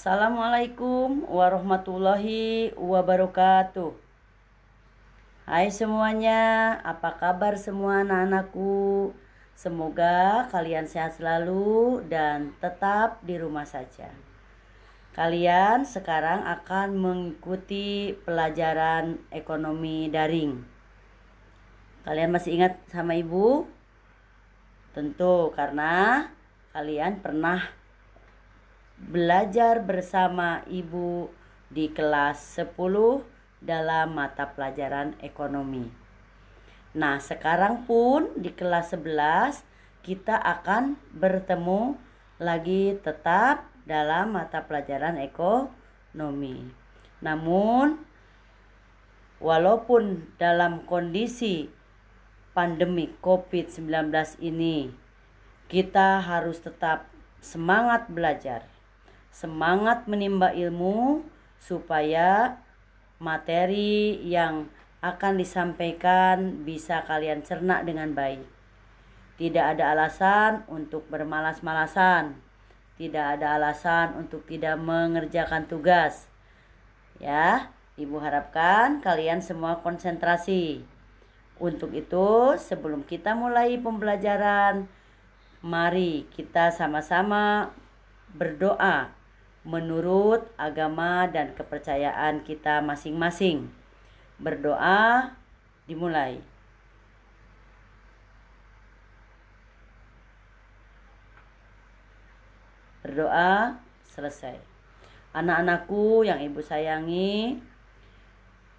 Assalamualaikum warahmatullahi wabarakatuh. Hai semuanya, apa kabar semua anak-anakku? Semoga kalian sehat selalu dan tetap di rumah saja. Kalian sekarang akan mengikuti pelajaran ekonomi daring. Kalian masih ingat sama ibu? Tentu, karena kalian pernah belajar bersama ibu di kelas 10 dalam mata pelajaran ekonomi. Nah, sekarang pun di kelas 11 kita akan bertemu lagi tetap dalam mata pelajaran ekonomi. Namun, walaupun dalam kondisi pandemi COVID-19 ini, kita harus tetap semangat belajar, semangat menimba ilmu supaya materi yang akan disampaikan bisa kalian cerna dengan baik. Tidak ada alasan untuk bermalas-malasan, tidak ada alasan untuk tidak mengerjakan tugas. Ya, Ibu harapkan kalian semua konsentrasi. Untuk itu, sebelum kita mulai pembelajaran, mari kita sama-sama berdoa menurut agama dan kepercayaan kita masing-masing. Berdoa dimulai. Berdoa selesai. Anak-anakku yang ibu sayangi,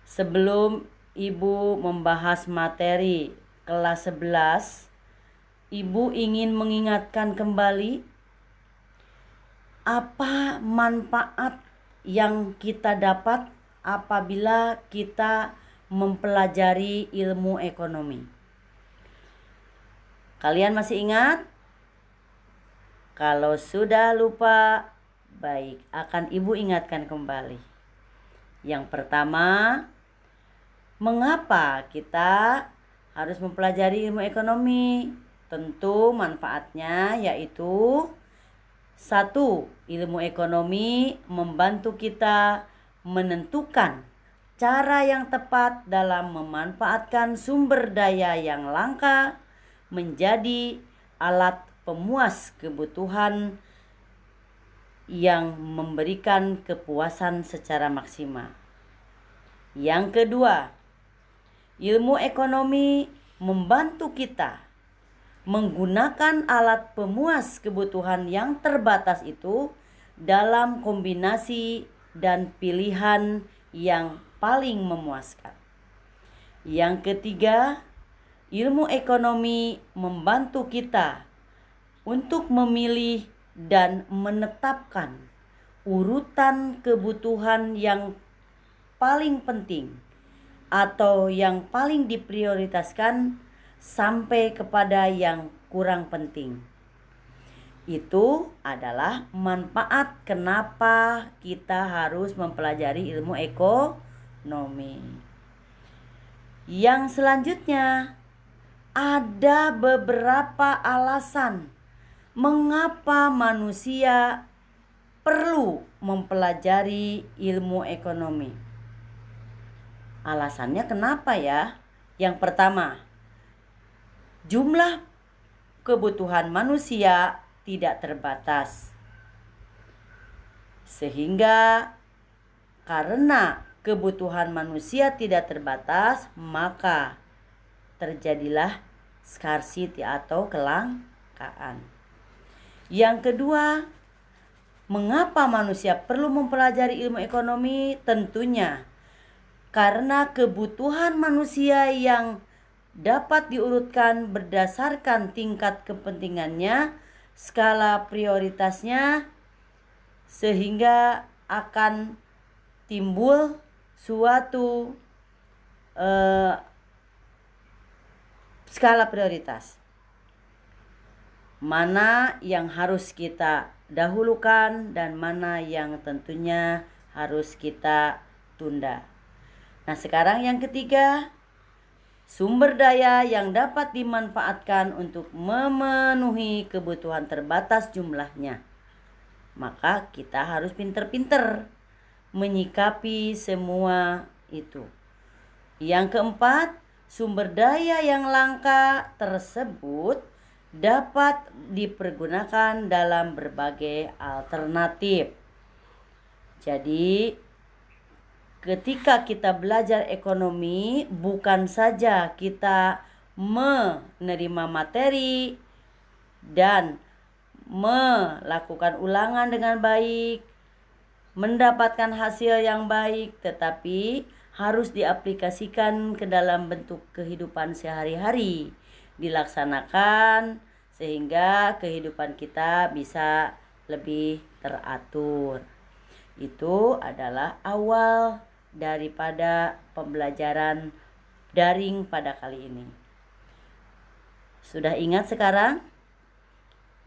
sebelum ibu membahas materi kelas 11, ibu ingin mengingatkan kembali apa manfaat yang kita dapat apabila kita mempelajari ilmu ekonomi. Kalian masih ingat? Kalau sudah lupa, baik, akan ibu ingatkan kembali. Yang pertama, mengapa kita harus mempelajari ilmu ekonomi? Tentu manfaatnya yaitu: 1. Ilmu ekonomi membantu kita menentukan cara yang tepat dalam memanfaatkan sumber daya yang langka menjadi alat pemuas kebutuhan yang memberikan kepuasan secara maksimal. Yang kedua, ilmu ekonomi membantu kita menggunakan alat pemuas kebutuhan yang terbatas itu dalam kombinasi dan pilihan yang paling memuaskan. Yang ketiga, ilmu ekonomi membantu kita untuk memilih dan menetapkan urutan kebutuhan yang paling penting atau yang paling diprioritaskan sampai kepada yang kurang penting. Itu adalah manfaat kenapa kita harus mempelajari ilmu ekonomi. Yang selanjutnya, ada beberapa alasan mengapa manusia perlu mempelajari ilmu ekonomi. Alasannya kenapa ya? Yang pertama, jumlah kebutuhan manusia tidak terbatas. Sehingga karena kebutuhan manusia tidak terbatas, maka terjadilah scarcity atau kelangkaan. Yang kedua, mengapa manusia perlu mempelajari ilmu ekonomi? Tentunya karena kebutuhan manusia yang dapat diurutkan berdasarkan tingkat kepentingannya, skala prioritasnya, sehingga akan timbul suatu skala prioritas. Mana yang harus kita dahulukan dan mana yang tentunya harus kita tunda. Nah, sekarang yang ketiga, sumber daya yang dapat dimanfaatkan untuk memenuhi kebutuhan terbatas jumlahnya. Maka kita harus pinter-pinter menyikapi semua itu. Yang keempat, sumber daya yang langka tersebut dapat dipergunakan dalam berbagai alternatif. Jadi, ketika kita belajar ekonomi, bukan saja kita menerima materi dan melakukan ulangan dengan baik, mendapatkan hasil yang baik, tetapi harus diaplikasikan ke dalam bentuk kehidupan sehari-hari, dilaksanakan sehingga kehidupan kita bisa lebih teratur. Itu adalah awal daripada pembelajaran daring pada kali ini. Sudah ingat sekarang?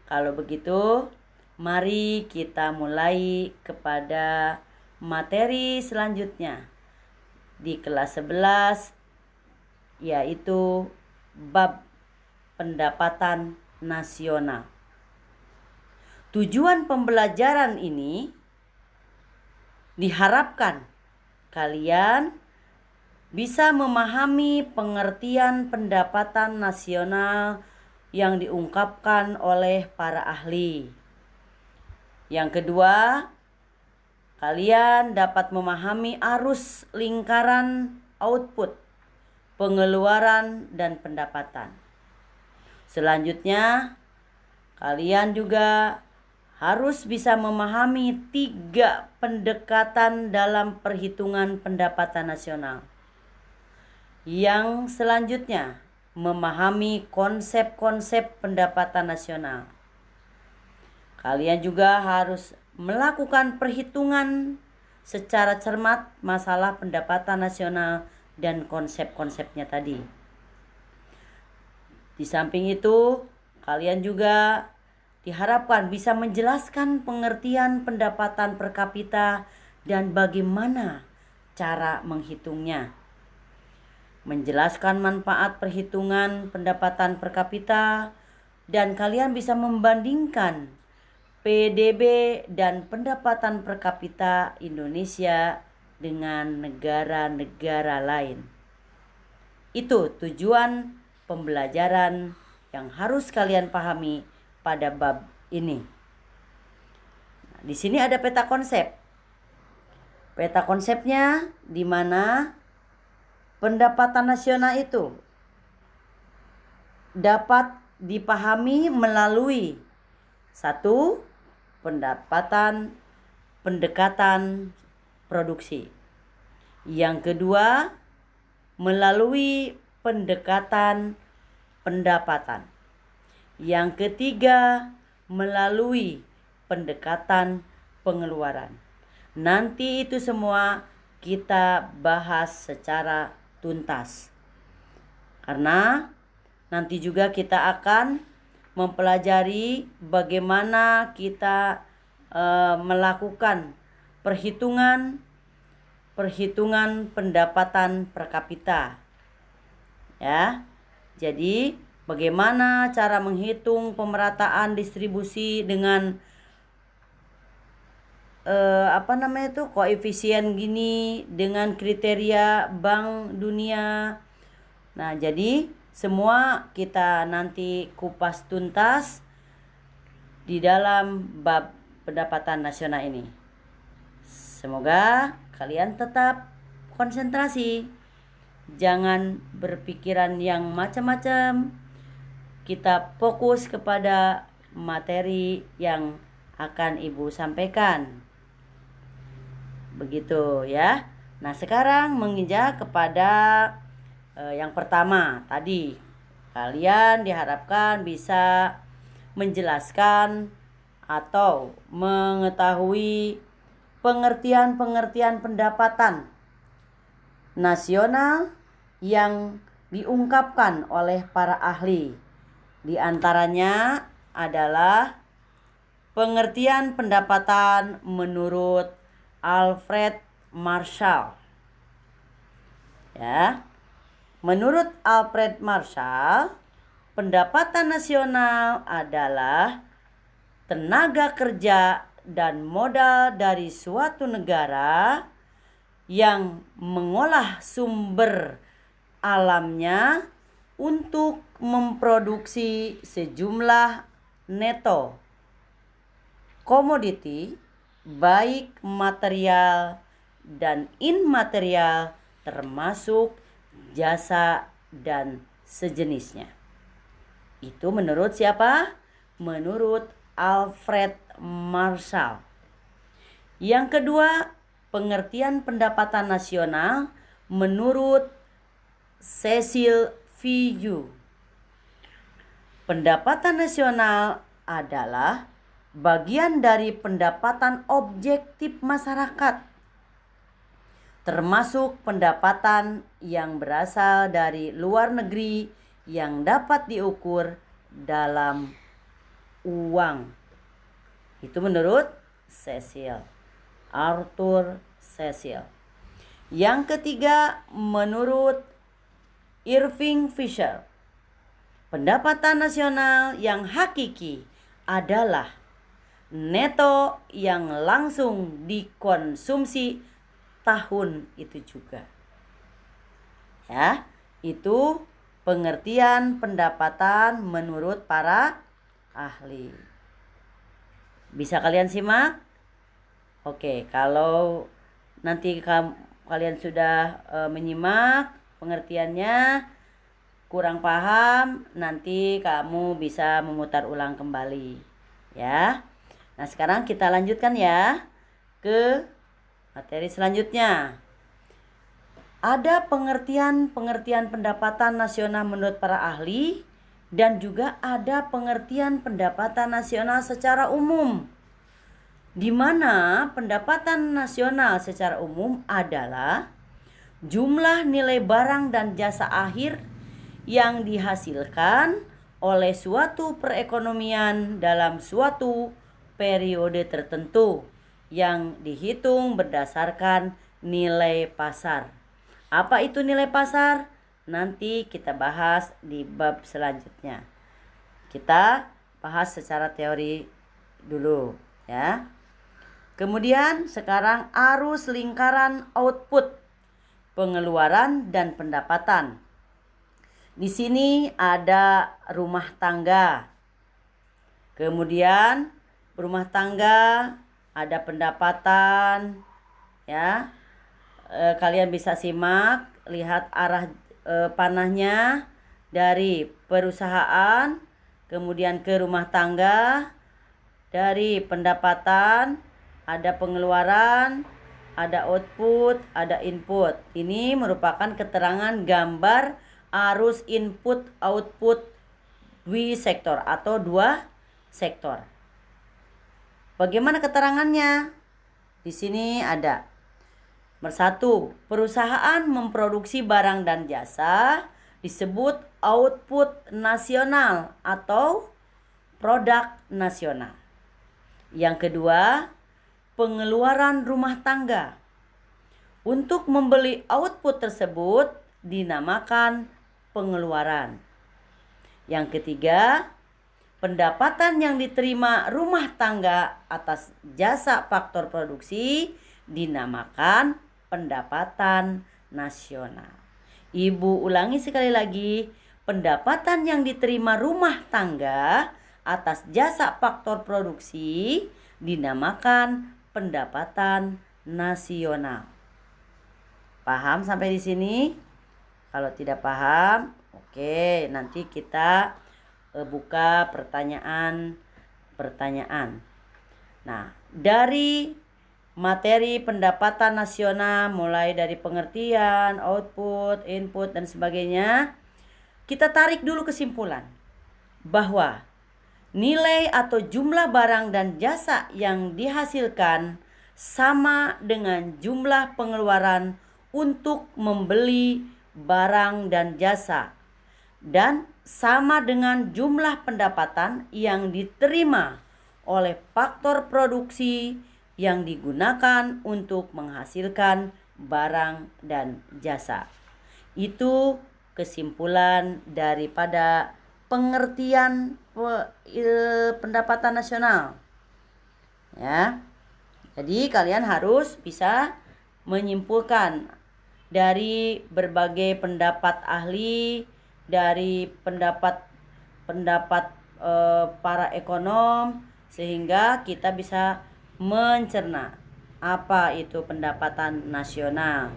Kalau begitu, mari kita mulai kepada materi selanjutnya di kelas 11, yaitu bab pendapatan nasional. Tujuan pembelajaran ini diharapkan kalian bisa memahami pengertian pendapatan nasional yang diungkapkan oleh para ahli. Yang kedua, kalian dapat memahami arus lingkaran output, pengeluaran, dan pendapatan. Selanjutnya, kalian juga harus bisa memahami 3 pendekatan dalam perhitungan pendapatan nasional. Yang selanjutnya, memahami konsep-konsep pendapatan nasional. Kalian juga harus melakukan perhitungan secara cermat masalah pendapatan nasional dan konsep-konsepnya tadi. Di samping itu, kalian juga diharapkan bisa menjelaskan pengertian pendapatan per kapita dan bagaimana cara menghitungnya. Menjelaskan manfaat perhitungan pendapatan per kapita, dan kalian bisa membandingkan PDB dan pendapatan per kapita Indonesia dengan negara-negara lain. Itu tujuan pembelajaran yang harus kalian pahami pada bab ini. Nah, di sini ada peta konsep. Peta konsepnya di mana pendapatan nasional itu dapat dipahami melalui 1. Pendekatan produksi. Yang kedua, melalui pendekatan pendapatan. Yang ketiga, melalui pendekatan pengeluaran. Nanti itu semua kita bahas secara tuntas. Karena nanti juga kita akan mempelajari bagaimana kita melakukan perhitungan pendapatan per kapita. Ya. Jadi, bagaimana cara menghitung pemerataan distribusi dengan koefisien gini dengan kriteria Bank Dunia. Nah, jadi semua kita nanti kupas tuntas di dalam bab pendapatan nasional ini. Semoga kalian tetap konsentrasi. Jangan berpikiran yang macam-macam. Kita fokus kepada materi yang akan Ibu sampaikan. Begitu ya. Nah, sekarang menginjak kepada yang pertama tadi. Kalian diharapkan bisa menjelaskan atau mengetahui pengertian-pengertian pendapatan nasional yang diungkapkan oleh para ahli. Di antaranya adalah pengertian pendapatan menurut Alfred Marshall. Ya. Menurut Alfred Marshall, pendapatan nasional adalah tenaga kerja dan modal dari suatu negara yang mengolah sumber alamnya untuk memproduksi sejumlah neto komoditi, baik material dan imaterial, termasuk jasa dan sejenisnya. Itu menurut siapa? Menurut Alfred Marshall. Yang kedua, pengertian pendapatan nasional menurut Cecil V. Yu. Pendapatan nasional adalah bagian dari pendapatan objektif masyarakat, termasuk pendapatan yang berasal dari luar negeri yang dapat diukur dalam uang. Itu menurut Arthur Cecil. Yang ketiga, menurut Irving Fisher, pendapatan nasional yang hakiki adalah neto yang langsung dikonsumsi tahun itu juga. Ya, itu pengertian pendapatan menurut para ahli. Bisa kalian simak? Oke, kalau nanti kalian sudah menyimak pengertiannya, kurang paham, nanti kamu bisa memutar ulang kembali, ya. Nah, sekarang kita lanjutkan ya ke materi selanjutnya. Ada pengertian pendapatan nasional menurut para ahli dan juga ada pengertian pendapatan nasional secara umum, di mana pendapatan nasional secara umum adalah jumlah nilai barang dan jasa akhir yang dihasilkan oleh suatu perekonomian dalam suatu periode tertentu yang dihitung berdasarkan nilai pasar. Apa itu nilai pasar? Nanti kita bahas di bab selanjutnya. Kita bahas secara teori dulu, ya. Kemudian sekarang arus lingkaran output, pengeluaran dan pendapatan. Di sini ada rumah tangga. Kemudian rumah tangga ada pendapatan, ya. Kalian bisa simak, lihat arah panahnya dari perusahaan, kemudian ke rumah tangga, dari pendapatan ada pengeluaran, ada output, ada input. Ini merupakan keterangan gambar arus input output sektor atau dua sektor. Bagaimana keterangannya? Di sini ada. Satu, perusahaan memproduksi barang dan jasa disebut output nasional atau produk nasional. Yang kedua, pengeluaran rumah tangga. Untuk membeli output tersebut dinamakan pengeluaran. Yang ketiga, pendapatan yang diterima rumah tangga atas jasa faktor produksi dinamakan pendapatan nasional. Ibu ulangi sekali lagi, pendapatan yang diterima rumah tangga atas jasa faktor produksi dinamakan pendapatan nasional. Paham sampai di sini? Kalau tidak paham, oke, nanti kita buka pertanyaan. Nah, dari materi pendapatan nasional mulai dari pengertian, output, input dan sebagainya, kita tarik dulu kesimpulan bahwa nilai atau jumlah barang dan jasa yang dihasilkan sama dengan jumlah pengeluaran untuk membeli barang dan jasa, dan sama dengan jumlah pendapatan yang diterima oleh faktor produksi yang digunakan untuk menghasilkan barang dan jasa. Itu kesimpulan daripada pengertian pendapatan nasional. Ya. Jadi kalian harus bisa menyimpulkan dari berbagai pendapat ahli, dari pendapat para ekonom, sehingga kita bisa mencerna apa itu pendapatan nasional.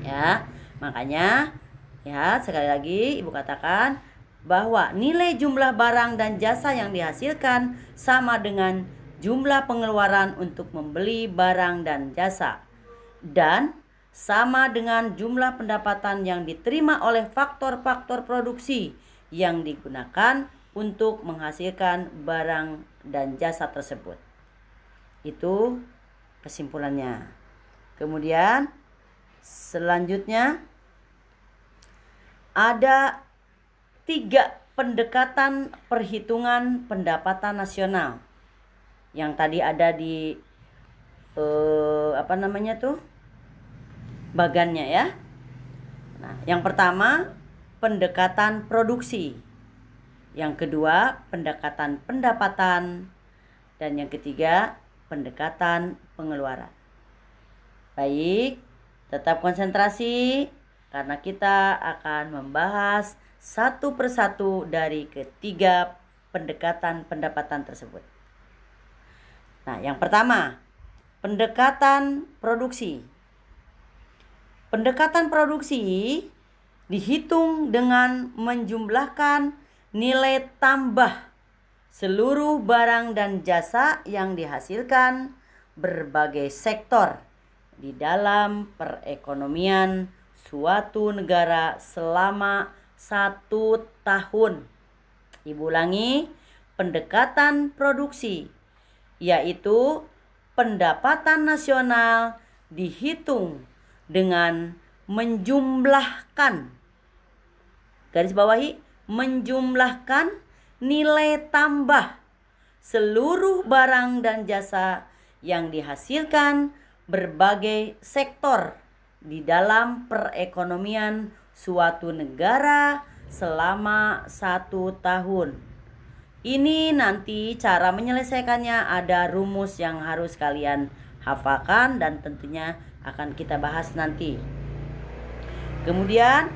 Ya, makanya ya sekali lagi Ibu katakan bahwa nilai jumlah barang dan jasa yang dihasilkan sama dengan jumlah pengeluaran untuk membeli barang dan jasa, dan sama dengan jumlah pendapatan yang diterima oleh faktor-faktor produksi yang digunakan untuk menghasilkan barang dan jasa tersebut. Itu kesimpulannya. Kemudian selanjutnya ada 3 pendekatan perhitungan pendapatan nasional yang tadi ada di bagannya ya. Nah, yang pertama pendekatan produksi, yang kedua pendekatan pendapatan, dan yang ketiga pendekatan pengeluaran. Baik, tetap konsentrasi karena kita akan membahas satu persatu dari ketiga pendekatan pendapatan tersebut. Nah, yang pertama, pendekatan produksi. Pendekatan produksi dihitung dengan menjumlahkan nilai tambah seluruh barang dan jasa yang dihasilkan berbagai sektor di dalam perekonomian suatu negara selama 1 tahun. Ibu ulangi, pendekatan produksi yaitu pendapatan nasional dihitung dengan menjumlahkan, garis bawahi, menjumlahkan nilai tambah seluruh barang dan jasa yang dihasilkan berbagai sektor di dalam perekonomian suatu negara selama 1 tahun. Ini nanti cara menyelesaikannya ada rumus yang harus kalian hafalkan dan tentunya akan kita bahas nanti. Kemudian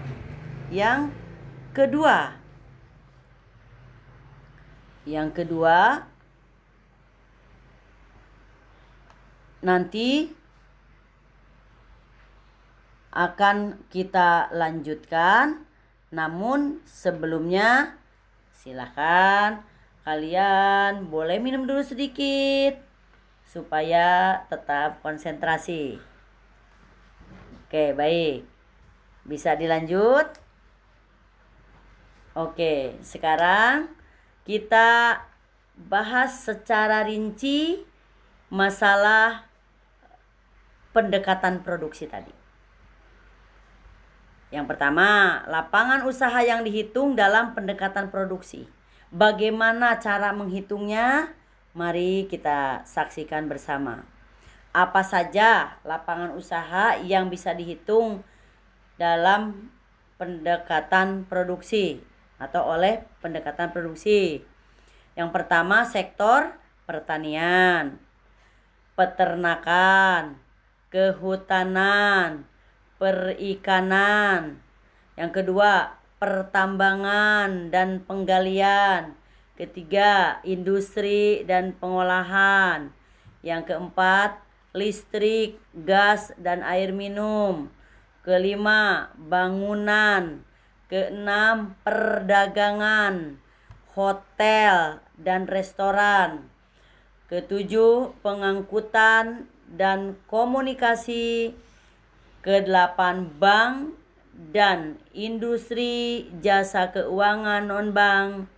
yang kedua nanti akan kita lanjutkan, namun sebelumnya silakan kalian boleh minum dulu sedikit supaya tetap konsentrasi. Oke, baik. Bisa dilanjut? Oke, sekarang kita bahas secara rinci masalah pendekatan produksi tadi. Yang pertama, lapangan usaha yang dihitung dalam pendekatan produksi. Bagaimana cara menghitungnya? Mari kita saksikan bersama. Apa saja lapangan usaha yang bisa dihitung dalam pendekatan produksi atau oleh pendekatan produksi? Yang pertama, sektor pertanian, peternakan, kehutanan, perikanan. Yang kedua, pertambangan dan penggalian. Ketiga, industri dan pengolahan. Yang keempat, listrik, gas dan air minum. Kelima, bangunan. Keenam, perdagangan, hotel dan restoran. Ketujuh, pengangkutan dan komunikasi. Kedelapan, bank dan industri jasa keuangan non-bank.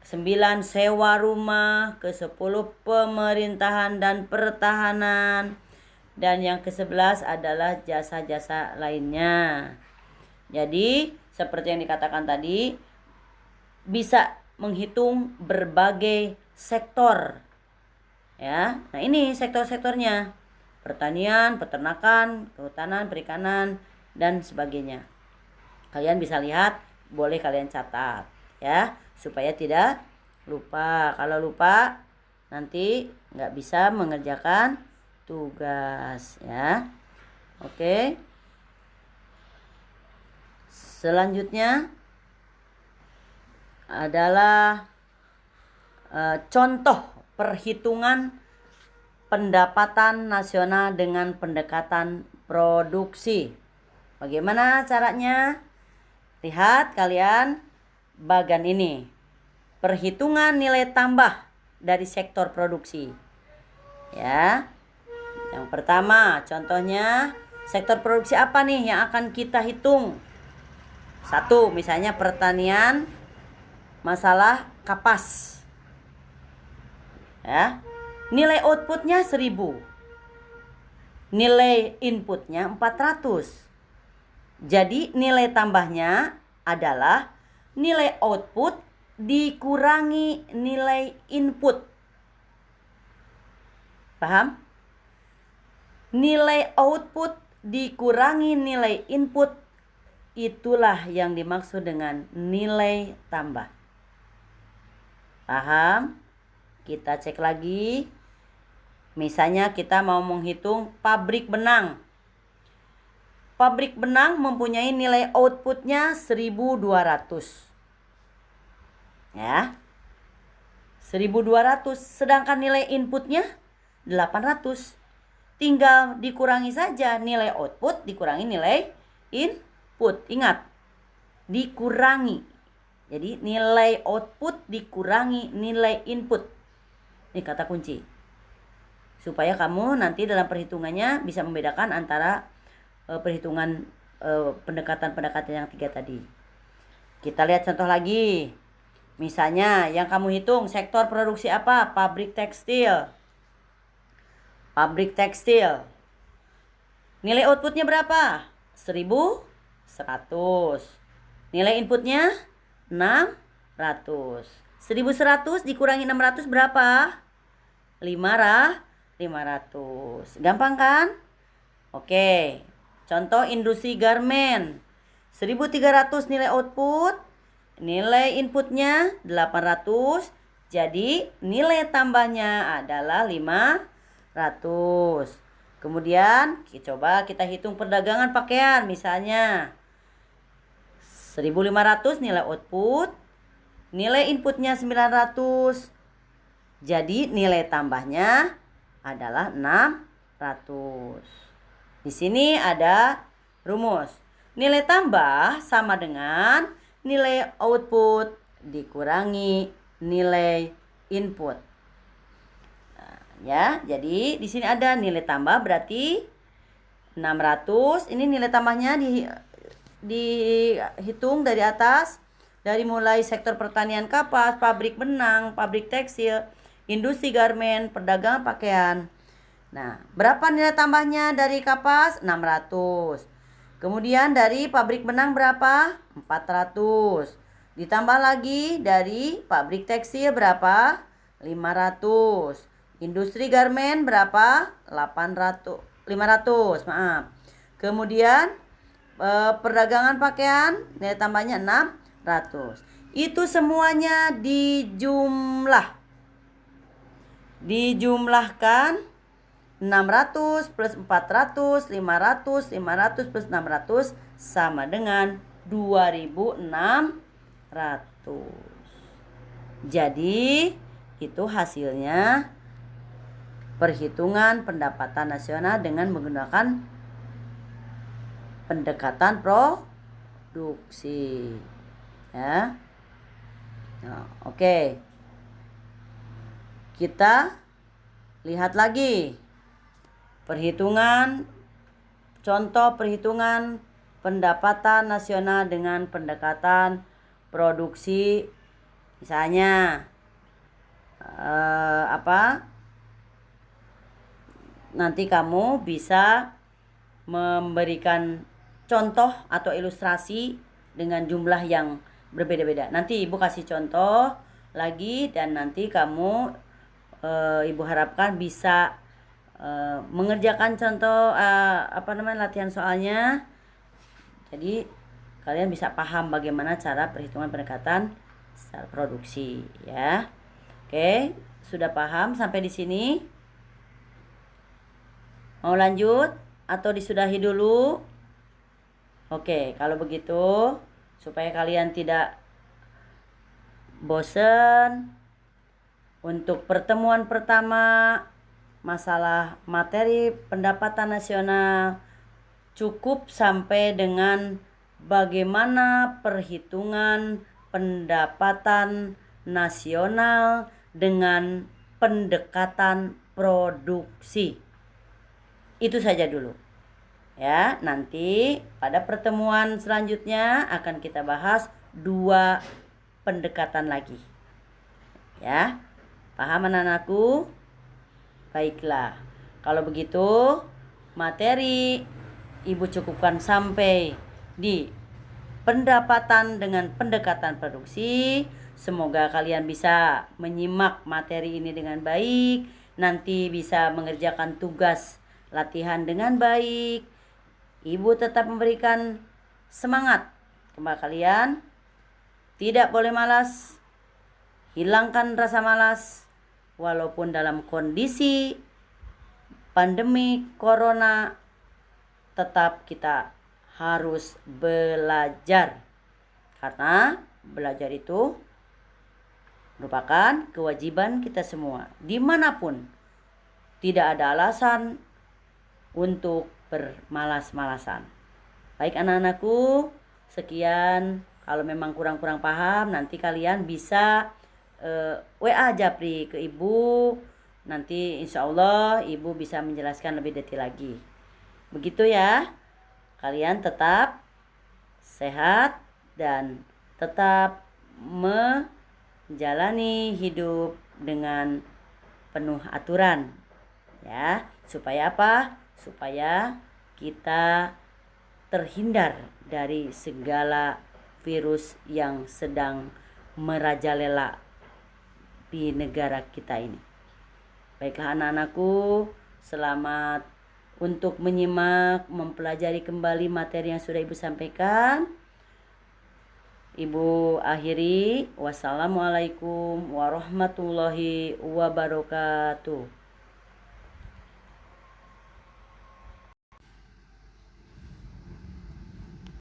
9, sewa rumah. Ke-10, pemerintahan dan pertahanan. Dan yang ke-11 adalah jasa-jasa lainnya. Jadi, seperti yang dikatakan tadi, bisa menghitung berbagai sektor. Ya. Nah, ini sektor-sektornya. Pertanian, peternakan, kehutanan, perikanan, dan sebagainya. Kalian bisa lihat, boleh kalian catat ya, supaya tidak lupa. Kalau lupa nanti nggak bisa mengerjakan tugas ya. Oke. Selanjutnya adalah contoh perhitungan pendapatan nasional dengan pendekatan produksi. Bagaimana caranya? Lihat kalian bagan ini. Perhitungan nilai tambah dari sektor produksi. Ya. Yang pertama, contohnya sektor produksi apa nih yang akan kita hitung? Satu, misalnya pertanian, masalah kapas. Ya. Nilai outputnya 1000. Nilai inputnya 400. Jadi nilai tambahnya adalah nilai output dikurangi nilai input. Paham? Nilai output dikurangi nilai input, itulah yang dimaksud dengan nilai tambah. Paham? Kita cek lagi. Misalnya kita mau menghitung pabrik benang. Pabrik benang mempunyai nilai outputnya 1200. Ya. 1200, sedangkan nilai inputnya 800. Tinggal dikurangi saja nilai output dikurangi nilai input. Ingat, dikurangi. Jadi nilai output dikurangi nilai input. Ini kata kunci. Supaya kamu nanti dalam perhitungannya bisa membedakan antara perhitungan pendekatan-pendekatan yang 3 tadi. Kita lihat contoh lagi. Misalnya yang kamu hitung sektor produksi apa? Pabrik tekstil. Pabrik tekstil. Nilai outputnya berapa? 1100. Nilai inputnya 600. 1100 dikurangi 600 berapa? 500. Gampang kan? Oke. Contoh industri garmen. 1300 nilai output, nilai inputnya 800. Jadi nilai tambahnya adalah 500. Kemudian coba kita hitung perdagangan pakaian. Misalnya 1500 nilai output, nilai inputnya 900. Jadi nilai tambahnya adalah 600. Di sini ada rumus. Nilai tambah sama dengan nilai output dikurangi nilai input. Nah, ya, jadi di sini ada nilai tambah berarti 600. Ini nilai tambahnya dihitung dari atas, dari mulai sektor pertanian kapas, pabrik benang, pabrik tekstil, industri garmen, perdagangan pakaian. Nah, berapa nilai tambahnya dari kapas? 600. Kemudian dari pabrik benang berapa? 400. Ditambah lagi dari pabrik tekstil berapa? 500. Industri garmen berapa? 500, maaf. Kemudian perdagangan pakaian nilai tambahnya 600. Itu semuanya dijumlahkan 600 plus 400, 500 plus 600 sama dengan 2600. Jadi itu hasilnya perhitungan pendapatan nasional dengan menggunakan pendekatan produksi. Ya. Nah, oke. Kita lihat lagi contoh perhitungan pendapatan nasional dengan pendekatan produksi. Misalnya nanti kamu bisa memberikan contoh atau ilustrasi dengan jumlah yang berbeda-beda. Nanti Ibu kasih contoh lagi dan nanti kamu Ibu harapkan bisa mengerjakan contoh latihan soalnya. Jadi kalian bisa paham bagaimana cara perhitungan pendekatan secara produksi ya. Oke, Sudah paham sampai di sini? Mau lanjut atau disudahi dulu? Oke, kalau begitu supaya kalian tidak bosan, untuk pertemuan pertama masalah materi pendapatan nasional cukup sampai dengan bagaimana perhitungan pendapatan nasional dengan pendekatan produksi. Itu saja dulu. Ya, nanti pada pertemuan selanjutnya akan kita bahas 2 pendekatan lagi. Ya. Paham anak-anakku? Baiklah. Kalau begitu, materi Ibu cukupkan sampai di pendapatan dengan pendekatan produksi. Semoga kalian bisa menyimak materi ini dengan baik, nanti bisa mengerjakan tugas latihan dengan baik. Ibu tetap memberikan semangat kepada kalian. Tidak boleh malas. Hilangkan rasa malas walaupun dalam kondisi pandemi corona, tetap kita harus belajar. Karena belajar itu merupakan kewajiban kita semua. Dimanapun, tidak ada alasan untuk bermalas-malasan. Baik anak-anakku, sekian. Kalau memang kurang-kurang paham, nanti kalian bisa WA Japri ke Ibu. Nanti insya Allah Ibu bisa menjelaskan lebih detail lagi. Begitu ya. Kalian tetap sehat dan tetap menjalani hidup dengan penuh aturan. Ya, supaya apa? Supaya kita terhindar dari segala virus yang sedang merajalela di negara kita ini. Baiklah anak-anakku, selamat untuk menyimak, mempelajari kembali materi yang sudah Ibu sampaikan. Ibu akhiri, wassalamualaikum warahmatullahi wabarakatuh.